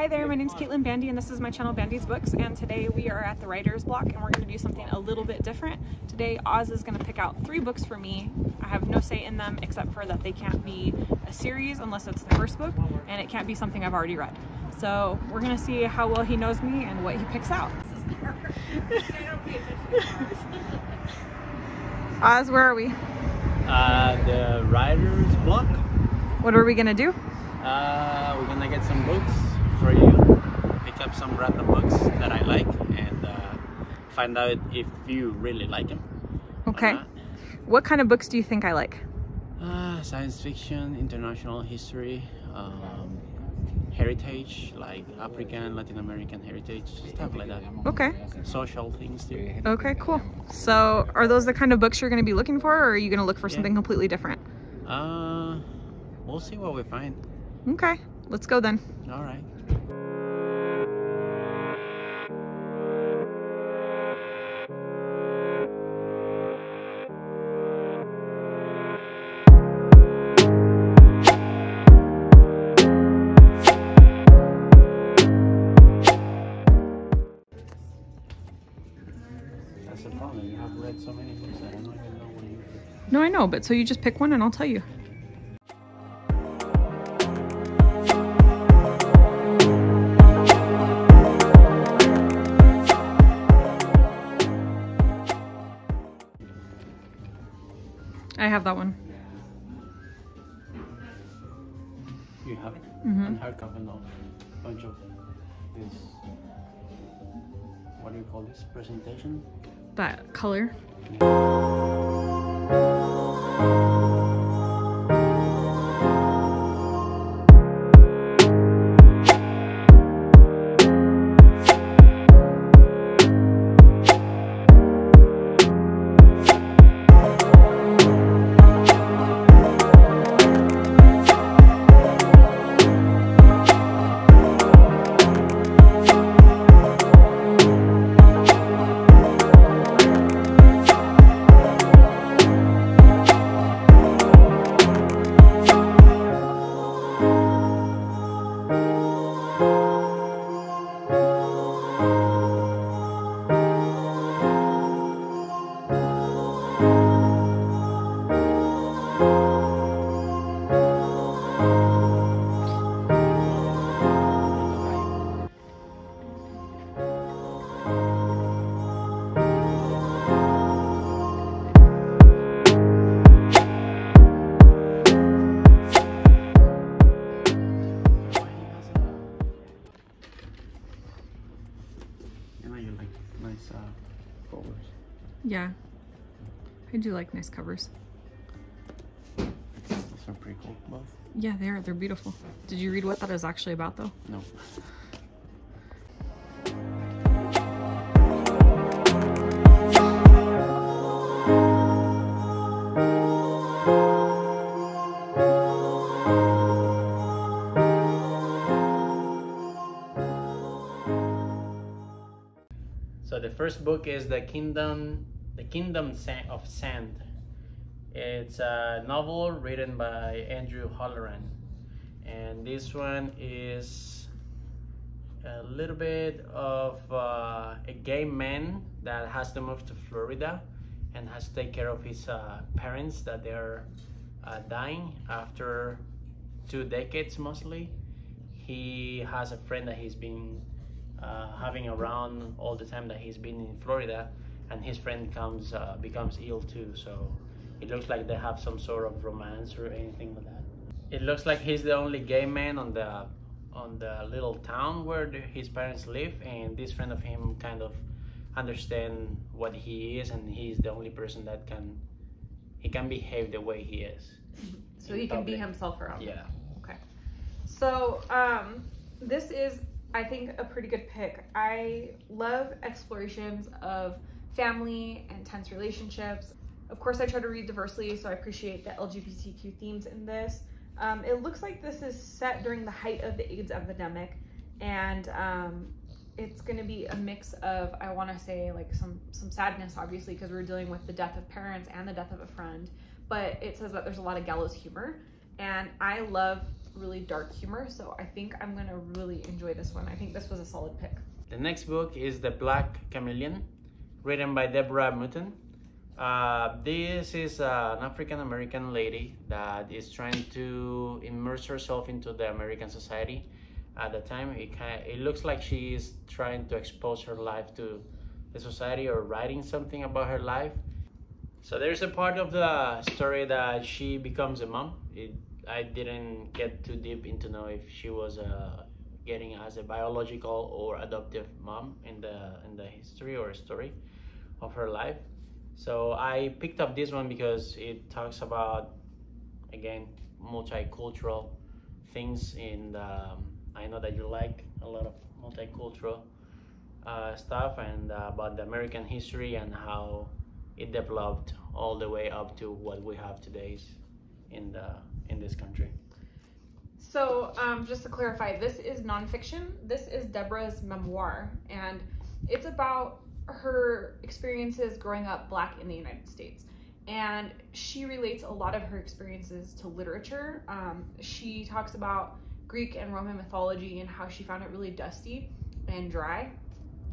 Hi there, my name's Caitlin Bandy and this is my channel BandysBooks, and today we are at the writer's block and we're going to do something a little bit different. Today Oz is going to pick out 3 books for me. I have no say in them except for that they can't be a series unless it's the first book, and it can't be something I've already read. So we're going to see how well he knows me and what he picks out. Oz, where are we? The writer's block. What are we going to do? We're gonna get some books for you, pick up some random books that I like, and find out if you really like them. Okay. What kind of books do you think I like? Science fiction, international history, heritage, like African, Latin American heritage, stuff like that. Okay. Social things too. Okay, cool. So are those the kind of books you're going to be looking for, or are you going to look for something completely different? We'll see what we find. Okay, let's go then. All right. That's the problem. You have read so many books that I don't even know what you read. No, I know, but so you just pick one and I'll tell you. I have that one. You have it? Mm-hmm. And hardcover now. Bunch of this. What do you call this? Presentation? That color. Nice covers. Yeah, I do like nice covers. These are pretty cool, both. Yeah, they're beautiful. Did you read what that is actually about though? No. So the first book is The Kingdom of Sand. It's a novel written by Andrew Holleran, and this one is a little bit of a gay man that has to move to Florida and has to take care of his parents that they're dying after 2 decades mostly. He has a friend that he's been having around all the time that he's been in Florida, and his friend becomes ill too, so it looks like they have some sort of romance or anything like that. It looks like he's the only gay man on the little town where his parents live, and this friend of him kind of understand what he is, and he's the only person that can behave the way he is. So he can be himself around. Yeah. Okay. So this is, I think, a pretty good pick. I love explorations of family and tense relationships. Of course, I try to read diversely, so I appreciate the LGBTQ themes in this. It looks like this is set during the height of the AIDS epidemic, and it's going to be a mix of, I want to say, like some sadness, obviously, because we're dealing with the death of parents and the death of a friend, but it says that there's a lot of gallows humor, and I love really dark humor. So I think I'm gonna really enjoy this one. I think this was a solid pick. The next book is The Black Chameleon, written by Deborah Mouton. This is an African-American lady that is trying to immerse herself into the American society. At the time, it looks like she is trying to expose her life to the society or writing something about her life. So there's a part of the story that she becomes a mom. I didn't get too deep into know if she was getting as a biological or adoptive mom in the history or story of her life. So I picked up this one because it talks about, again, multicultural things. And I know that you like a lot of multicultural stuff, and about the American history and how it developed all the way up to what we have today in this country. So just to clarify, this is nonfiction. This is Deborah's memoir, and it's about her experiences growing up Black in the United States. And she relates a lot of her experiences to literature. She talks about Greek and Roman mythology and how she found it really dusty and dry,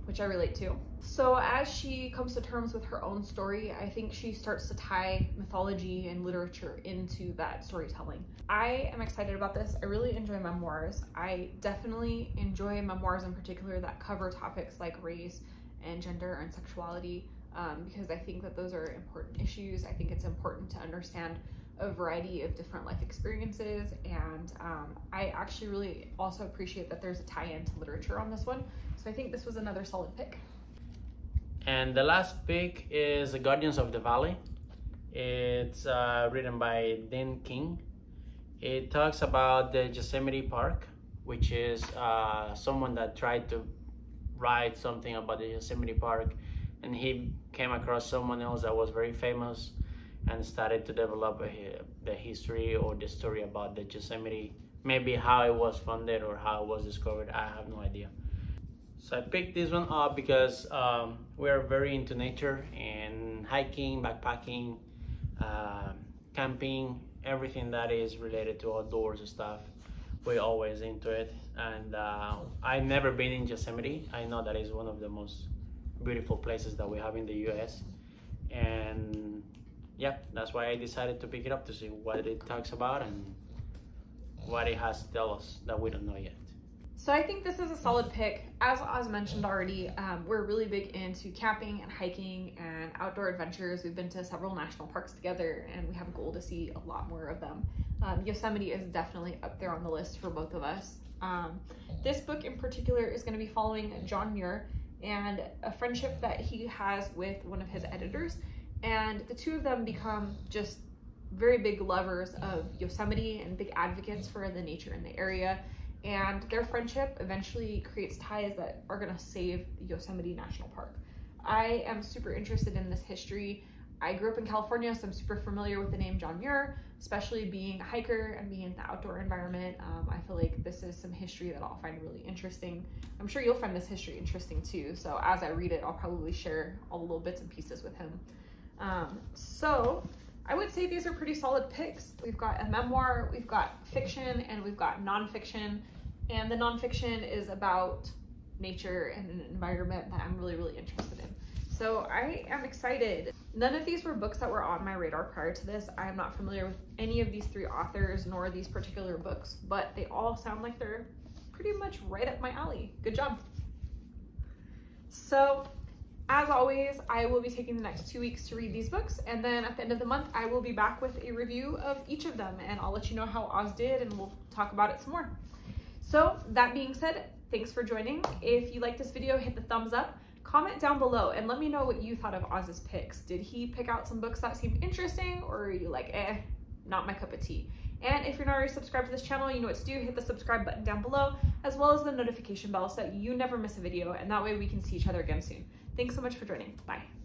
which I relate to. So as she comes to terms with her own story, I think she starts to tie mythology and literature into that storytelling. I am excited about this. I really enjoy memoirs. I definitely enjoy memoirs in particular that cover topics like race and gender and sexuality, because I think that those are important issues. I think it's important to understand a variety of different life experiences, and I actually really also appreciate that there's a tie-in to literature on this one. So I think this was another solid pick. And the last pick is The Guardians of the Valley. It's written by Dean King. It talks about the Yosemite Park, which is someone that tried to write something about the Yosemite Park, and he came across someone else that was very famous and started to develop the history or the story about the Yosemite, maybe how it was funded or how it was discovered. I have no idea. So I picked this one up because we're very into nature and hiking, backpacking, camping, everything that is related to outdoors and stuff. We're always into it. And I've never been in Yosemite. I know that is one of the most beautiful places that we have in the US. And yeah, that's why I decided to pick it up, to see what it talks about and what it has to tell us that we don't know yet. So I think this is a solid pick. As Oz mentioned already, we're really big into camping and hiking and outdoor adventures. We've been to several national parks together, and we have a goal to see a lot more of them. Yosemite is definitely up there on the list for both of us. This book in particular is going to be following John Muir and a friendship that he has with one of his editors. And the two of them become just very big lovers of Yosemite and big advocates for the nature in the area. And their friendship eventually creates ties that are going to save Yosemite National Park. I am super interested in this history. I grew up in California, so I'm super familiar with the name John Muir, especially being a hiker and being in the outdoor environment. I feel like this is some history that I'll find really interesting. I'm sure you'll find this history interesting too. So as I read it, I'll probably share all the little bits and pieces with him. So I would say these are pretty solid picks. We've got a memoir, we've got fiction, and we've got nonfiction. And the nonfiction is about nature and an environment that I'm really, really interested in. So I am excited. None of these were books that were on my radar prior to this. I am not familiar with any of these three authors nor these particular books, but they all sound like they're pretty much right up my alley. Good job. So as always, I will be taking the next 2 weeks to read these books, and then at the end of the month, I will be back with a review of each of them, and I'll let you know how Oz did, and we'll talk about it some more. So that being said, thanks for joining. If you like this video, hit the thumbs up, comment down below, and let me know what you thought of Oz's picks. Did he pick out some books that seemed interesting, or are you like, not my cup of tea? And if you're not already subscribed to this channel, you know what to do. Hit the subscribe button down below, as well as the notification bell so that you never miss a video, and that way we can see each other again soon. Thanks so much for joining. Bye.